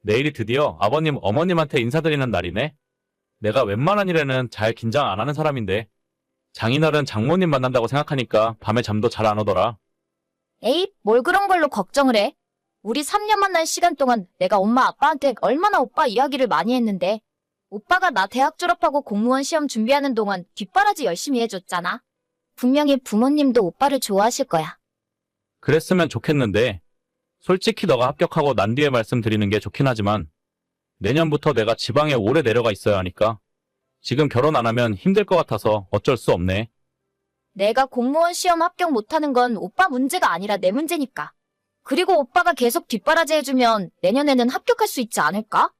내일이 드디어 아버님, 어머님한테 인사드리는 날이네. 내가 웬만한 일에는 잘 긴장 안 하는 사람인데 장인어른 장모님 만난다고 생각하니까 밤에 잠도 잘 안 오더라. 에이, 뭘 그런 걸로 걱정을 해? 우리 3년 만난 시간 동안 내가 엄마 아빠한테 얼마나 오빠 이야기를 많이 했는데 오빠가 나 대학 졸업하고 공무원 시험 준비하는 동안 뒷바라지 열심히 해줬잖아. 분명히 부모님도 오빠를 좋아하실 거야. 그랬으면 좋겠는데 솔직히 너가 합격하고 난 뒤에 말씀드리는 게 좋긴 하지만 내년부터 내가 지방에 오래 내려가 있어야 하니까 지금 결혼 안 하면 힘들 것 같아서 어쩔 수 없네. 내가 공무원 시험 합격 못하는 건 오빠 문제가 아니라 내 문제니까. 그리고 오빠가 계속 뒷바라지 해주면 내년에는 합격할 수 있지 않을까?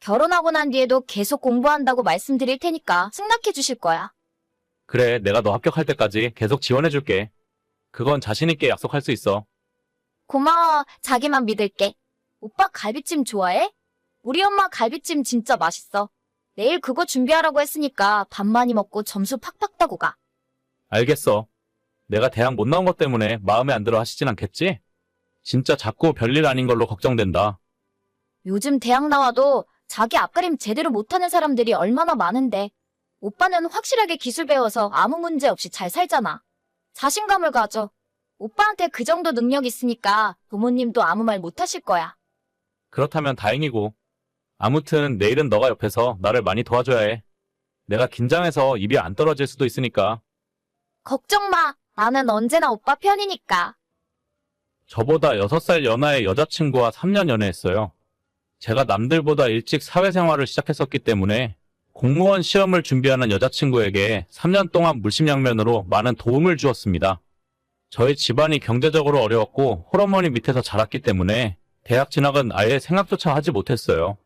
결혼하고 난 뒤에도 계속 공부한다고 말씀드릴 테니까 승낙해 주실 거야. 그래, 내가 너 합격할 때까지 계속 지원해줄게. 그건 자신 있게 약속할 수 있어. 고마워. 자기만 믿을게. 오빠 갈비찜 좋아해? 우리 엄마 갈비찜 진짜 맛있어. 내일 그거 준비하라고 했으니까 밥 많이 먹고 점수 팍팍 따고 가. 알겠어. 내가 대학 못 나온 것 때문에 마음에 안 들어 하시진 않겠지? 진짜 자꾸 별일 아닌 걸로 걱정된다. 요즘 대학 나와도 자기 앞가림 제대로 못하는 사람들이 얼마나 많은데 오빠는 확실하게 기술 배워서 아무 문제 없이 잘 살잖아. 자신감을 가져. 오빠한테 그 정도 능력 있으니까 부모님도 아무 말 못하실 거야. 그렇다면 다행이고. 아무튼 내일은 너가 옆에서 나를 많이 도와줘야 해. 내가 긴장해서 입이 안 떨어질 수도 있으니까. 걱정 마. 나는 언제나 오빠 편이니까. 저보다 6살 연하의 여자친구와 3년 연애했어요. 제가 남들보다 일찍 사회생활을 시작했었기 때문에 공무원 시험을 준비하는 여자친구에게 3년 동안 물심양면으로 많은 도움을 주었습니다. 저희 집안이 경제적으로 어려웠고 홀어머니 밑에서 자랐기 때문에 대학 진학은 아예 생각조차 하지 못했어요.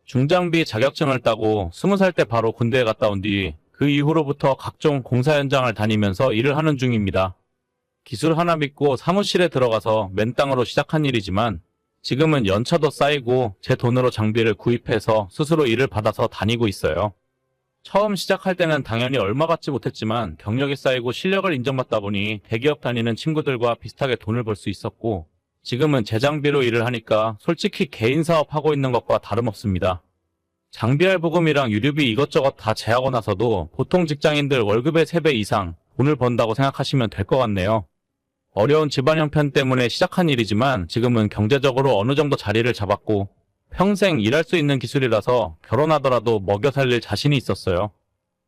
중장비 자격증을 따고 20살 때 바로 군대에 갔다 온 뒤 그 이후로부터 각종 공사 현장을 다니면서 일을 하는 중입니다. 기술 하나 믿고 사무실에 들어가서 맨땅으로 시작한 일이지만 지금은 연차도 쌓이고 제 돈으로 장비를 구입해서 스스로 일을 받아서 다니고 있어요. 처음 시작할 때는 당연히 얼마 받지 못했지만 경력이 쌓이고 실력을 인정받다 보니 대기업 다니는 친구들과 비슷하게 돈을 벌 수 있었고 지금은 제 장비로 일을 하니까 솔직히 개인 사업하고 있는 것과 다름없습니다. 장비 할부금이랑 유류비 이것저것 다 제하고 나서도 보통 직장인들 월급의 3배 이상 돈을 번다고 생각하시면 될 것 같네요. 어려운 집안 형편 때문에 시작한 일이지만 지금은 경제적으로 어느 정도 자리를 잡았고 평생 일할 수 있는 기술이라서 결혼하더라도 먹여 살릴 자신이 있었어요.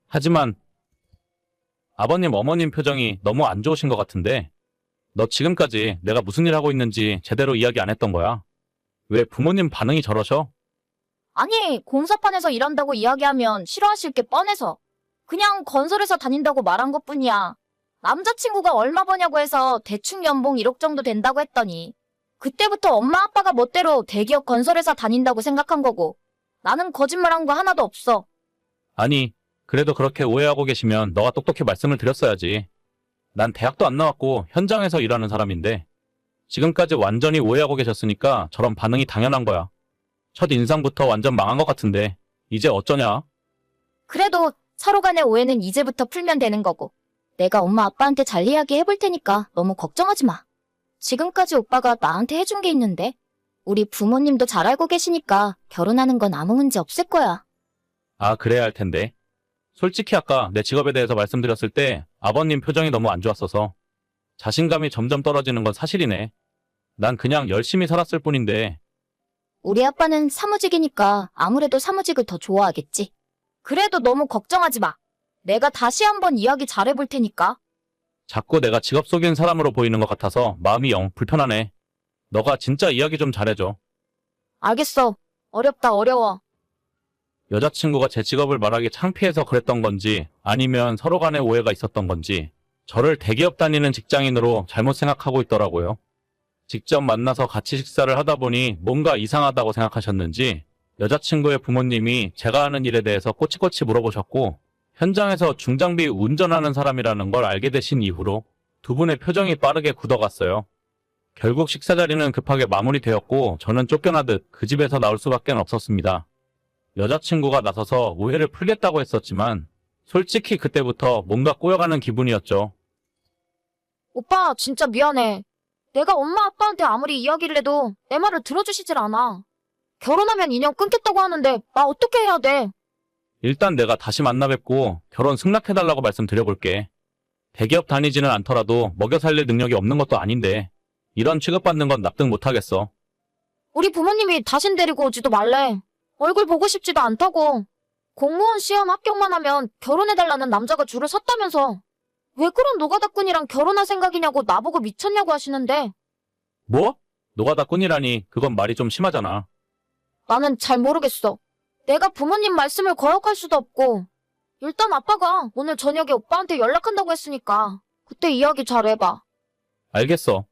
하지만 아버님, 어머님 표정이 너무 안 좋으신 것 같은데 너 지금까지 내가 무슨 일 하고 있는지 제대로 이야기 안 했던 거야? 왜 부모님 반응이 저러셔? 아니, 공사판에서 일한다고 이야기하면 싫어하실 게 뻔해서. 그냥 건설회사 다닌다고 말한 것뿐이야. 남자친구가 얼마 버냐고 해서 대충 연봉 1억 정도 된다고 했더니 그때부터 엄마 아빠가 멋대로 대기업 건설회사 다닌다고 생각한 거고 나는 거짓말한 거 하나도 없어. 아니, 그래도 그렇게 오해하고 계시면 너가 똑똑히 말씀을 드렸어야지. 난 대학도 안 나왔고 현장에서 일하는 사람인데 지금까지 완전히 오해하고 계셨으니까 저런 반응이 당연한 거야. 첫 인상부터 완전 망한 것 같은데 이제 어쩌냐? 그래도 서로 간의 오해는 이제부터 풀면 되는 거고 내가 엄마 아빠한테 잘 이야기해 볼 테니까 너무 걱정하지 마. 지금까지 오빠가 나한테 해준 게 있는데 우리 부모님도 잘 알고 계시니까 결혼하는 건 아무 문제 없을 거야. 아, 그래야 할 텐데. 솔직히 아까 내 직업에 대해서 말씀드렸을 때 아버님 표정이 너무 안 좋았어서 자신감이 점점 떨어지는 건 사실이네. 난 그냥 열심히 살았을 뿐인데. 우리 아빠는 사무직이니까 아무래도 사무직을 더 좋아하겠지. 그래도 너무 걱정하지 마. 내가 다시 한번 이야기 잘해볼 테니까. 자꾸 내가 직업 속인 사람으로 보이는 것 같아서 마음이 영 불편하네. 너가 진짜 이야기 좀 잘해줘. 알겠어. 어렵다 어려워. 여자친구가 제 직업을 말하기 창피해서 그랬던 건지 아니면 서로 간에 오해가 있었던 건지 저를 대기업 다니는 직장인으로 잘못 생각하고 있더라고요. 직접 만나서 같이 식사를 하다 보니 뭔가 이상하다고 생각하셨는지 여자친구의 부모님이 제가 하는 일에 대해서 꼬치꼬치 물어보셨고 현장에서 중장비 운전하는 사람이라는 걸 알게 되신 이후로 두 분의 표정이 빠르게 굳어갔어요. 결국 식사 자리는 급하게 마무리되었고 저는 쫓겨나듯 그 집에서 나올 수밖에 없었습니다. 여자친구가 나서서 오해를 풀겠다고 했었지만 솔직히 그때부터 뭔가 꼬여가는 기분이었죠. 오빠 진짜 미안해. 내가 엄마 아빠한테 아무리 이야기를 해도 내 말을 들어주시질 않아. 결혼하면 인연 끊겠다고 하는데 나 어떻게 해야 돼? 일단 내가 다시 만나 뵙고 결혼 승낙해달라고 말씀드려볼게. 대기업 다니지는 않더라도 먹여 살릴 능력이 없는 것도 아닌데 이런 취급받는 건 납득 못하겠어. 우리 부모님이 다신 데리고 오지도 말래. 얼굴 보고 싶지도 않다고. 공무원 시험 합격만 하면 결혼해달라는 남자가 줄을 섰다면서. 왜 그런 노가다꾼이랑 결혼할 생각이냐고 나보고 미쳤냐고 하시는데 뭐? 노가다 꾼이라니 그건 말이 좀 심하잖아. 나는 잘 모르겠어. 내가 부모님 말씀을 거역할 수도 없고. 일단 아빠가 오늘 저녁에 오빠한테 연락한다고 했으니까 그때 이야기 잘 해봐. 알겠어.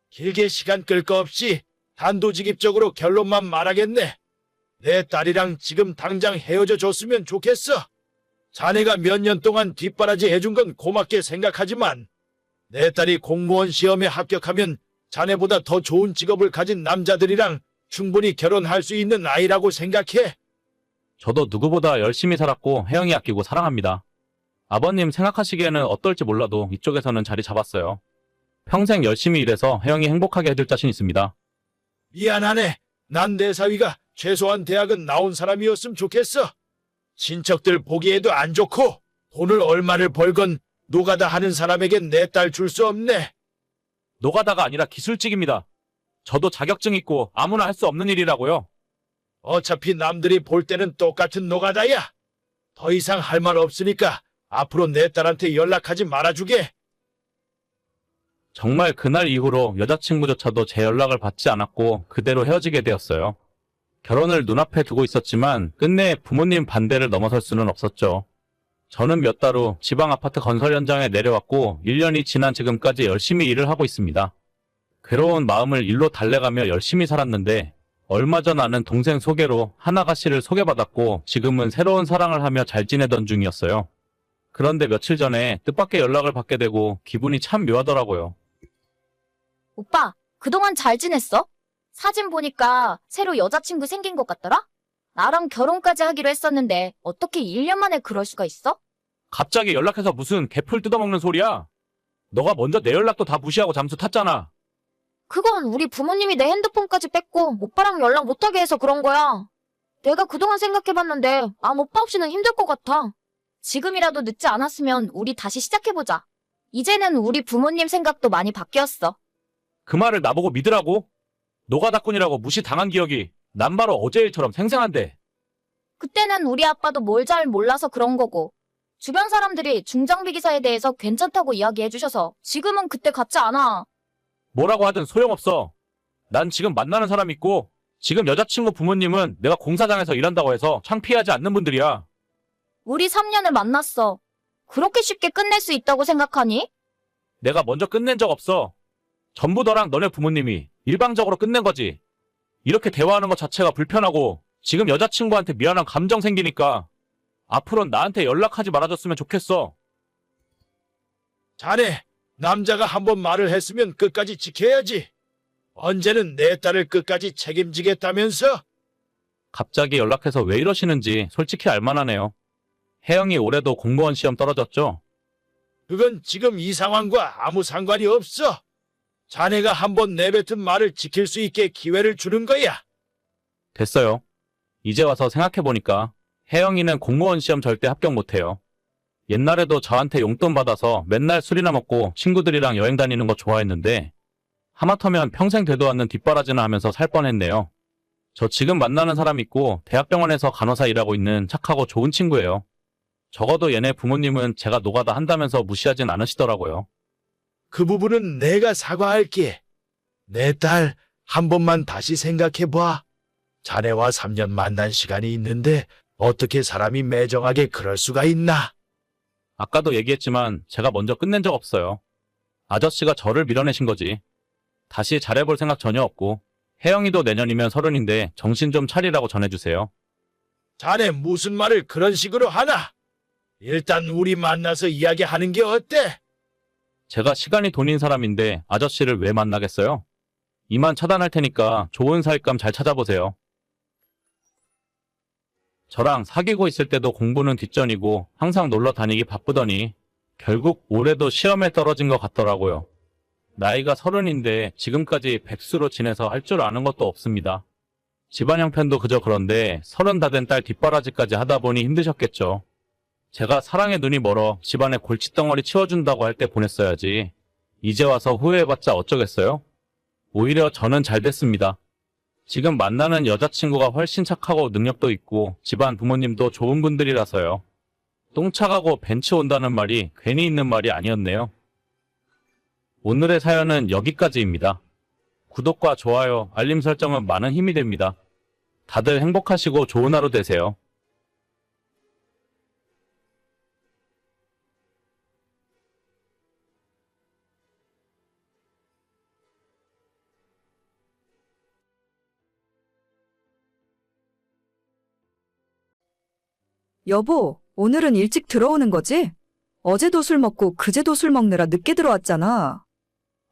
길게 시간 끌 거 없이 단도직입적으로 결론만 말하겠네. 내 딸이랑 지금 당장 헤어져 줬으면 좋겠어. 자네가 몇 년 동안 뒷바라지 해준 건 고맙게 생각하지만 내 딸이 공무원 시험에 합격하면 자네보다 더 좋은 직업을 가진 남자들이랑 충분히 결혼할 수 있는 아이라고 생각해. 저도 누구보다 열심히 살았고 혜영이 아끼고 사랑합니다. 아버님 생각하시기에는 어떨지 몰라도 이쪽에서는 자리 잡았어요. 평생 열심히 일해서 혜영이 행복하게 해줄 자신 있습니다. 미안하네. 난 내 사위가 최소한 대학은 나온 사람이었으면 좋겠어. 친척들 보기에도 안 좋고 돈을 얼마를 벌건 노가다 하는 사람에겐 내 딸 줄 수 없네. 노가다가 아니라 기술직입니다. 저도 자격증 있고 아무나 할 수 없는 일이라고요. 어차피 남들이 볼 때는 똑같은 노가다야. 더 이상 할 말 없으니까 앞으로 내 딸한테 연락하지 말아주게. 정말 그날 이후로 여자친구조차도 제 연락을 받지 않았고 그대로 헤어지게 되었어요. 결혼을 눈앞에 두고 있었지만 끝내 부모님 반대를 넘어설 수는 없었죠. 저는 몇 달 후 지방 아파트 건설 현장에 내려왔고 1년이 지난 지금까지 열심히 일을 하고 있습니다. 괴로운 마음을 일로 달래가며 열심히 살았는데 얼마 전 아는 동생 소개로 한 아가씨를 소개받았고 지금은 새로운 사랑을 하며 잘 지내던 중이었어요. 그런데 며칠 전에 뜻밖의 연락을 받게 되고 기분이 참 묘하더라고요. 오빠, 그동안 잘 지냈어? 사진 보니까 새로 여자친구 생긴 것 같더라? 나랑 결혼까지 하기로 했었는데 어떻게 1년 만에 그럴 수가 있어? 갑자기 연락해서 무슨 개풀 뜯어먹는 소리야? 너가 먼저 내 연락도 다 무시하고 잠수 탔잖아. 그건 우리 부모님이 내 핸드폰까지 뺏고 오빠랑 연락 못하게 해서 그런 거야. 내가 그동안 생각해봤는데 남 오빠 없이는 힘들 것 같아. 지금이라도 늦지 않았으면 우리 다시 시작해보자. 이제는 우리 부모님 생각도 많이 바뀌었어. 그 말을 나보고 믿으라고? 노가다꾼이라고 무시당한 기억이 난 바로 어제 일처럼 생생한데. 그때는 우리 아빠도 뭘 잘 몰라서 그런 거고 주변 사람들이 중장비 기사에 대해서 괜찮다고 이야기해주셔서 지금은 그때 같지 않아. 뭐라고 하든 소용없어. 난 지금 만나는 사람 있고 지금 여자친구 부모님은 내가 공사장에서 일한다고 해서 창피하지 않는 분들이야. 우리 3년을 만났어. 그렇게 쉽게 끝낼 수 있다고 생각하니? 내가 먼저 끝낸 적 없어. 전부 너랑 너네 부모님이 일방적으로 끝낸 거지. 이렇게 대화하는 것 자체가 불편하고 지금 여자친구한테 미안한 감정 생기니까 앞으로는 나한테 연락하지 말아줬으면 좋겠어. 자네, 남자가 한번 말을 했으면 끝까지 지켜야지. 언제는 내 딸을 끝까지 책임지겠다면서? 갑자기 연락해서 왜 이러시는지 솔직히 알만하네요. 혜영이 올해도 공무원 시험 떨어졌죠? 그건 지금 이 상황과 아무 상관이 없어. 자네가 한번 내뱉은 말을 지킬 수 있게 기회를 주는 거야. 됐어요. 이제 와서 생각해보니까 혜영이는 공무원 시험 절대 합격 못해요. 옛날에도 저한테 용돈 받아서 맨날 술이나 먹고 친구들이랑 여행 다니는 거 좋아했는데 하마터면 평생 되도 않는 뒷바라지나 하면서 살 뻔했네요. 저 지금 만나는 사람 있고 대학병원에서 간호사 일하고 있는 착하고 좋은 친구예요. 적어도 얘네 부모님은 제가 노가다 한다면서 무시하진 않으시더라고요. 그 부분은 내가 사과할게. 내 딸, 한 번만 다시 생각해봐. 자네와 3년 만난 시간이 있는데 어떻게 사람이 매정하게 그럴 수가 있나? 아까도 얘기했지만 제가 먼저 끝낸 적 없어요. 아저씨가 저를 밀어내신 거지. 다시 잘해볼 생각 전혀 없고 혜영이도 내년이면 30인데 정신 좀 차리라고 전해주세요. 자네 무슨 말을 그런 식으로 하나? 일단 우리 만나서 이야기하는 게 어때? 제가 시간이 돈인 사람인데 아저씨를 왜 만나겠어요? 이만 차단할 테니까 좋은 사익감 잘 찾아보세요. 저랑 사귀고 있을 때도 공부는 뒷전이고 항상 놀러 다니기 바쁘더니 결국 올해도 시험에 떨어진 것 같더라고요. 나이가 30인데 지금까지 백수로 지내서 할 줄 아는 것도 없습니다. 집안 형편도 그저 그런데 30 다 된 딸 뒷바라지까지 하다 보니 힘드셨겠죠. 제가 사랑에 눈이 멀어 집안에 골칫덩어리 치워준다고 할 때 보냈어야지. 이제 와서 후회해봤자 어쩌겠어요? 오히려 저는 잘 됐습니다. 지금 만나는 여자친구가 훨씬 착하고 능력도 있고 집안 부모님도 좋은 분들이라서요. 똥차 가고 벤츠 온다는 말이 괜히 있는 말이 아니었네요. 오늘의 사연은 여기까지입니다. 구독과 좋아요, 알림 설정은 많은 힘이 됩니다. 다들 행복하시고 좋은 하루 되세요. 여보, 오늘은 일찍 들어오는 거지? 어제도 술 먹고 그제도 술 먹느라 늦게 들어왔잖아.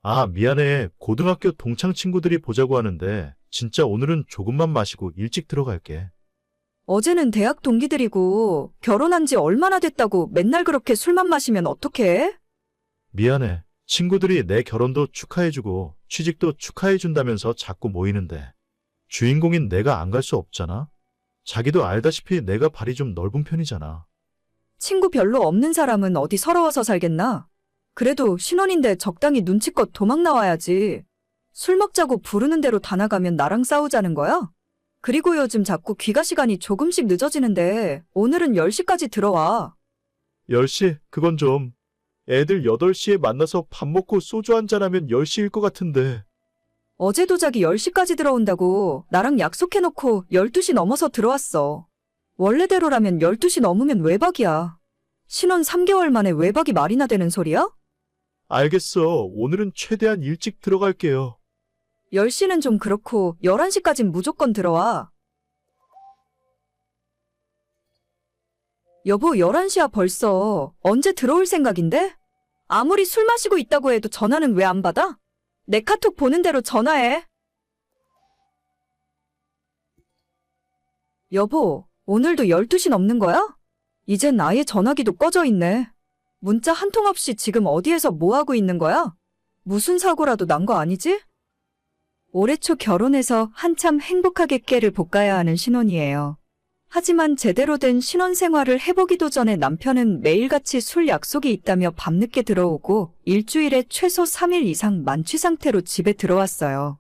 아, 미안해. 고등학교 동창 친구들이 보자고 하는데 진짜 오늘은 조금만 마시고 일찍 들어갈게. 어제는 대학 동기들이고 결혼한 지 얼마나 됐다고 맨날 그렇게 술만 마시면 어떡해? 미안해. 친구들이 내 결혼도 축하해주고 취직도 축하해준다면서 자꾸 모이는데 주인공인 내가 안 갈 수 없잖아. 자기도 알다시피 내가 발이 좀 넓은 편이잖아. 친구 별로 없는 사람은 어디 서러워서 살겠나? 그래도 신혼인데 적당히 눈치껏 도망 나와야지. 술 먹자고 부르는 대로 다 나가면 나랑 싸우자는 거야? 그리고 요즘 자꾸 귀가 시간이 조금씩 늦어지는데 오늘은 10시까지 들어와. 10시? 그건 좀. 애들 8시에 만나서 밥 먹고 소주 한잔하면 10시일 것 같은데. 어제도 자기 10시까지 들어온다고 나랑 약속해놓고 12시 넘어서 들어왔어. 원래대로라면 12시 넘으면 외박이야. 신혼 3개월 만에 외박이 말이나 되는 소리야? 알겠어. 오늘은 최대한 일찍 들어갈게요. 10시는 좀 그렇고 11시까진 무조건 들어와. 여보, 11시야 벌써. 언제 들어올 생각인데? 아무리 술 마시고 있다고 해도 전화는 왜 안 받아? 내 카톡 보는 대로 전화해. 여보, 오늘도 12시 넘는 거야? 이젠 아예 전화기도 꺼져 있네. 문자 한 통 없이 지금 어디에서 뭐 하고 있는 거야? 무슨 사고라도 난 거 아니지? 올해 초 결혼해서 한참 행복하게 깨를 볶아야 하는 신혼이에요. 하지만 제대로 된 신혼 생활을 해보기도 전에 남편은 매일같이 술 약속이 있다며 밤늦게 들어오고 일주일에 최소 3일 이상 만취 상태로 집에 들어왔어요.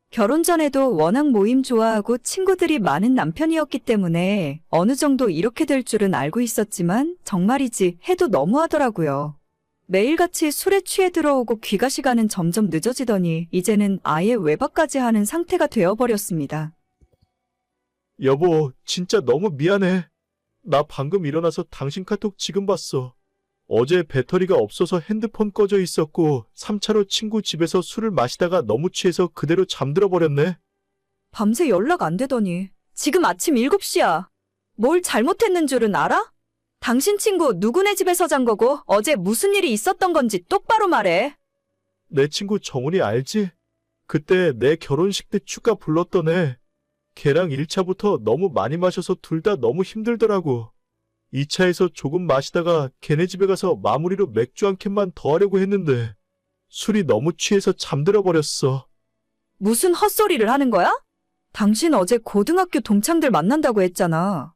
결혼 전에도 워낙 모임 좋아하고 친구들이 많은 남편이었기 때문에 어느 정도 이렇게 될 줄은 알고 있었지만 정말이지 해도 너무하더라고요. 매일같이 술에 취해 들어오고 귀가 시간은 점점 늦어지더니 이제는 아예 외박까지 하는 상태가 되어버렸습니다. 여보, 진짜 너무 미안해. 나 방금 일어나서 당신 카톡 지금 봤어. 어제 배터리가 없어서 핸드폰 꺼져 있었고 3차로 친구 집에서 술을 마시다가 너무 취해서 그대로 잠들어 버렸네. 밤새 연락 안 되더니 지금 아침 7시야. 뭘 잘못했는 줄은 알아? 당신 친구 누구네 집에서 잔 거고 어제 무슨 일이 있었던 건지 똑바로 말해. 내 친구 정훈이 알지? 그때 내 결혼식 때 축가 불렀던 애. 걔랑 1차부터 너무 많이 마셔서 둘 다 너무 힘들더라고. 2차에서 조금 마시다가 걔네 집에 가서 마무리로 맥주 한 캔만 더 하려고 했는데 술이 너무 취해서 잠들어 버렸어. 무슨 헛소리를 하는 거야? 당신 어제 고등학교 동창들 만난다고 했잖아.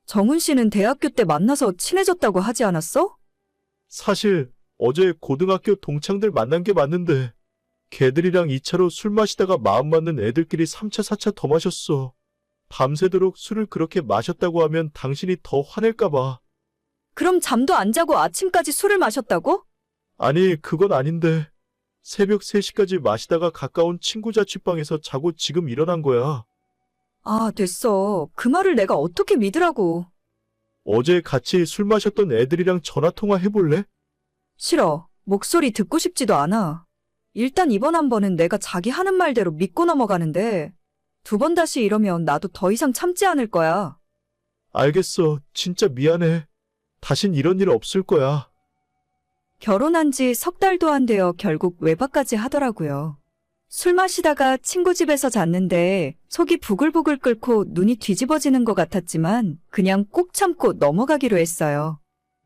정훈 씨는 대학교 때 만나서 친해졌다고 하지 않았어? 사실 어제 고등학교 동창들 만난 게 맞는데 걔들이랑 2차로 술 마시다가 마음 맞는 애들끼리 3차, 4차 더 마셨어. 밤새도록 술을 그렇게 마셨다고 하면 당신이 더 화낼까 봐. 그럼 잠도 안 자고 아침까지 술을 마셨다고? 아니, 그건 아닌데. 새벽 3시까지 마시다가 가까운 친구 자취방에서 자고 지금 일어난 거야. 아, 됐어. 그 말을 내가 어떻게 믿으라고. 어제 같이 술 마셨던 애들이랑 전화통화 해볼래? 싫어. 목소리 듣고 싶지도 않아. 일단 이번 한 번은 내가 자기 하는 말대로 믿고 넘어가는데 2번 다시 이러면 나도 더 이상 참지 않을 거야. 알겠어. 진짜 미안해. 다신 이런 일 없을 거야. 결혼한 지 3달도 안 되어 결국 외박까지 하더라고요. 술 마시다가 친구 집에서 잤는데 속이 부글부글 끓고 눈이 뒤집어지는 것 같았지만 그냥 꼭 참고 넘어가기로 했어요.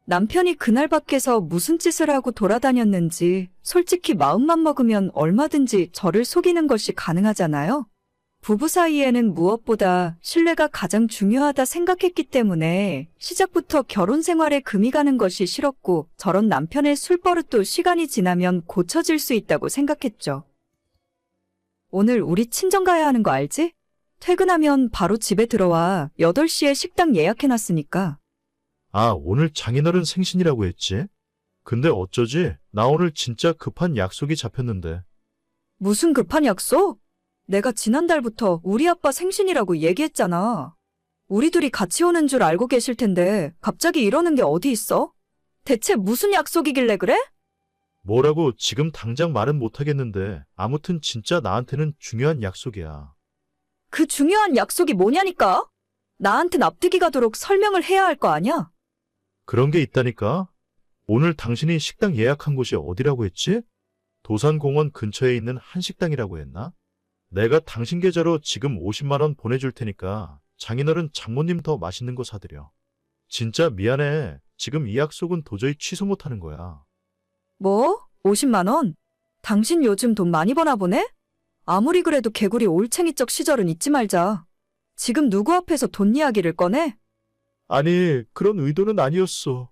남편이 그날 밖에서 무슨 짓을 하고 돌아다녔는지 솔직히 마음만 먹으면 얼마든지 저를 속이는 것이 가능하잖아요. 부부 사이에는 무엇보다 신뢰가 가장 중요하다 생각했기 때문에 시작부터 결혼 생활에 금이 가는 것이 싫었고 저런 남편의 술버릇도 시간이 지나면 고쳐질 수 있다고 생각했죠. 오늘 우리 친정 가야 하는 거 알지? 퇴근하면 바로 집에 들어와 8시에 식당 예약해놨으니까. 아, 오늘 장인어른 생신이라고 했지? 근데 어쩌지? 나 오늘 진짜 급한 약속이 잡혔는데. 무슨 급한 약속? 내가 지난달부터 우리 아빠 생신이라고 얘기했잖아. 우리 둘이 같이 오는 줄 알고 계실 텐데 갑자기 이러는 게 어디 있어? 대체 무슨 약속이길래 그래? 뭐라고 지금 당장 말은 못하겠는데 아무튼 진짜 나한테는 중요한 약속이야. 그 중요한 약속이 뭐냐니까? 나한테 납득이 가도록 설명을 해야 할 거 아냐? 그런 게 있다니까? 오늘 당신이 식당 예약한 곳이 어디라고 했지? 도산공원 근처에 있는 한식당이라고 했나? 내가 당신 계좌로 지금 50만 원 보내줄 테니까 장인어른 장모님 더 맛있는 거 사드려. 진짜 미안해. 지금 이 약속은 도저히 취소 못하는 거야. 뭐? 50만 원? 당신 요즘 돈 많이 버나 보네? 아무리 그래도 개구리 올챙이적 시절은 잊지 말자. 지금 누구 앞에서 돈 이야기를 꺼내? 아니, 그런 의도는 아니었어.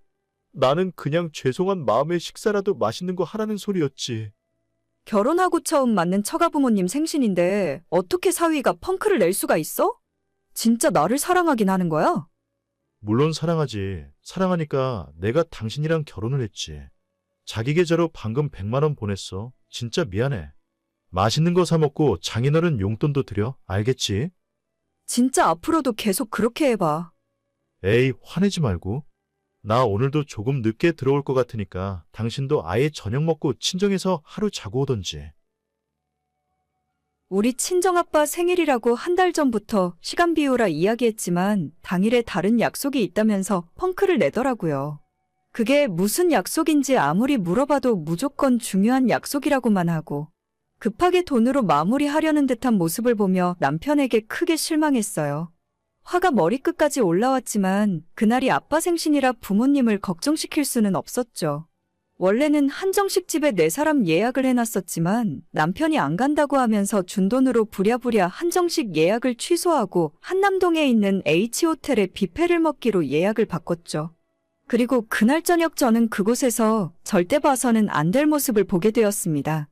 나는 그냥 죄송한 마음에 식사라도 맛있는 거 하라는 소리였지. 결혼하고 처음 맞는 처가부모님 생신인데 어떻게 사위가 펑크를 낼 수가 있어? 진짜 나를 사랑하긴 하는 거야? 물론 사랑하지. 사랑하니까 내가 당신이랑 결혼을 했지. 자기 계좌로 방금 100만 원 보냈어. 진짜 미안해. 맛있는 거 사 먹고 장인어른 용돈도 드려. 알겠지? 진짜 앞으로도 계속 그렇게 해봐. 에이, 화내지 말고. 나 오늘도 조금 늦게 들어올 것 같으니까 당신도 아예 저녁 먹고 친정에서 하루 자고 오던지. 우리 친정아빠 생일이라고 한 달 전부터 시간 비우라 이야기했지만 당일에 다른 약속이 있다면서 펑크를 내더라고요. 그게 무슨 약속인지 아무리 물어봐도 무조건 중요한 약속이라고만 하고 급하게 돈으로 마무리하려는 듯한 모습을 보며 남편에게 크게 실망했어요. 화가 머리끝까지 올라왔지만 그날이 아빠 생신이라 부모님을 걱정시킬 수는 없었죠. 원래는 한정식 집에 4사람 예약을 해놨었지만 남편이 안 간다고 하면서 준 돈으로 부랴부랴 한정식 예약을 취소하고 한남동에 있는 H호텔에 뷔페를 먹기로 예약을 바꿨죠. 그리고 그날 저녁 저는 그곳에서 절대 봐서는 안 될 모습을 보게 되었습니다.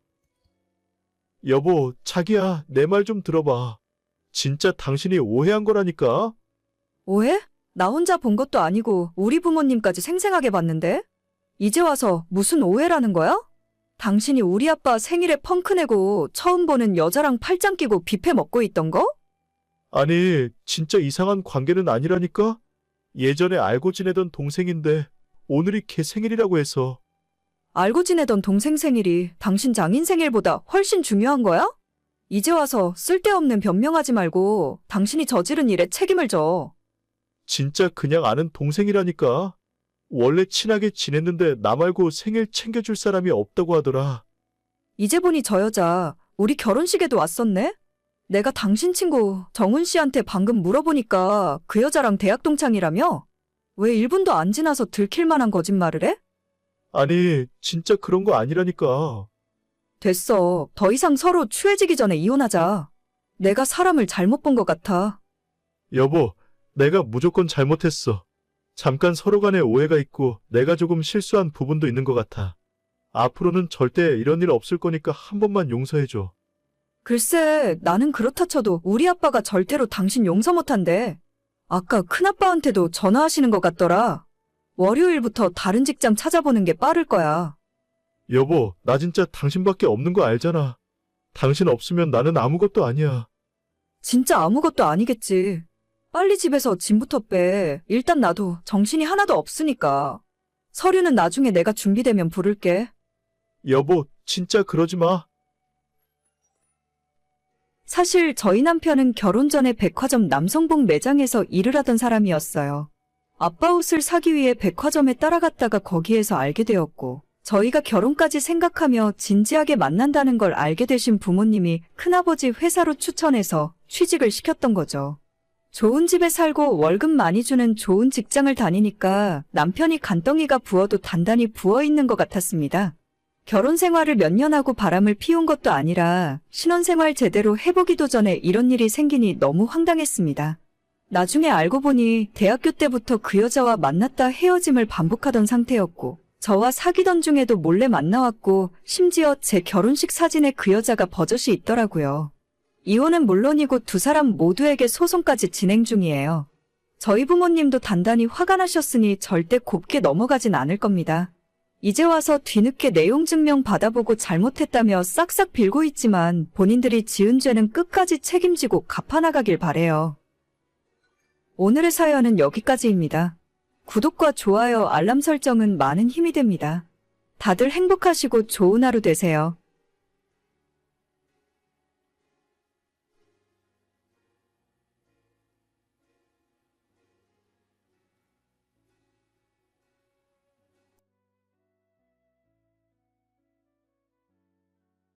여보, 자기야, 내 말 좀 들어봐. 진짜 당신이 오해한 거라니까? 오해? 나 혼자 본 것도 아니고 우리 부모님까지 생생하게 봤는데? 이제 와서 무슨 오해라는 거야? 당신이 우리 아빠 생일에 펑크 내고 처음 보는 여자랑 팔짱 끼고 뷔페 먹고 있던 거? 아니, 진짜 이상한 관계는 아니라니까? 예전에 알고 지내던 동생인데 오늘이 걔 생일이라고 해서. 알고 지내던 동생 생일이 당신 장인 생일보다 훨씬 중요한 거야? 이제 와서 쓸데없는 변명하지 말고 당신이 저지른 일에 책임을 져. 진짜 그냥 아는 동생이라니까. 원래 친하게 지냈는데 나 말고 생일 챙겨줄 사람이 없다고 하더라. 이제 보니 저 여자 우리 결혼식에도 왔었네? 내가 당신 친구 정훈 씨한테 방금 물어보니까 그 여자랑 대학 동창이라며? 왜 1분도 안 지나서 들킬 만한 거짓말을 해? 아니, 진짜 그런 거 아니라니까. 됐어. 더 이상 서로 추해지기 전에 이혼하자. 내가 사람을 잘못 본 것 같아. 여보, 내가 무조건 잘못했어. 잠깐 서로 간에 오해가 있고 내가 조금 실수한 부분도 있는 것 같아. 앞으로는 절대 이런 일 없을 거니까 한 번만 용서해줘. 글쎄, 나는 그렇다 쳐도 우리 아빠가 절대로 당신 용서 못한대. 아까 큰아빠한테도 전화하시는 것 같더라. 월요일부터 다른 직장 찾아보는 게 빠를 거야. 여보, 나 진짜 당신밖에 없는 거 알잖아. 당신 없으면 나는 아무것도 아니야. 진짜 아무것도 아니겠지. 빨리 집에서 짐부터 빼. 일단 나도 정신이 하나도 없으니까. 서류는 나중에 내가 준비되면 부를게. 여보, 진짜 그러지 마. 사실 저희 남편은 결혼 전에 백화점 남성복 매장에서 일을 하던 사람이었어요. 아빠 옷을 사기 위해 백화점에 따라갔다가 거기에서 알게 되었고, 저희가 결혼까지 생각하며 진지하게 만난다는 걸 알게 되신 부모님이 큰아버지 회사로 추천해서 취직을 시켰던 거죠. 좋은 집에 살고 월급 많이 주는 좋은 직장을 다니니까 남편이 간덩이가 부어도 단단히 부어 있는 것 같았습니다. 결혼 생활을 몇 년 하고 바람을 피운 것도 아니라 신혼생활 제대로 해보기도 전에 이런 일이 생기니 너무 황당했습니다. 나중에 알고 보니 대학교 때부터 그 여자와 만났다 헤어짐을 반복하던 상태였고 저와 사귀던 중에도 몰래 만나왔고 심지어 제 결혼식 사진에 그 여자가 버젓이 있더라고요. 이혼은 물론이고 두 사람 모두에게 소송까지 진행 중이에요. 저희 부모님도 단단히 화가 나셨으니 절대 곱게 넘어가진 않을 겁니다. 이제 와서 뒤늦게 내용 증명 받아보고 잘못했다며 싹싹 빌고 있지만 본인들이 지은 죄는 끝까지 책임지고 갚아나가길 바래요. 오늘의 사연은 여기까지입니다. 구독과 좋아요, 알람 설정은 많은 힘이 됩니다. 다들 행복하시고 좋은 하루 되세요.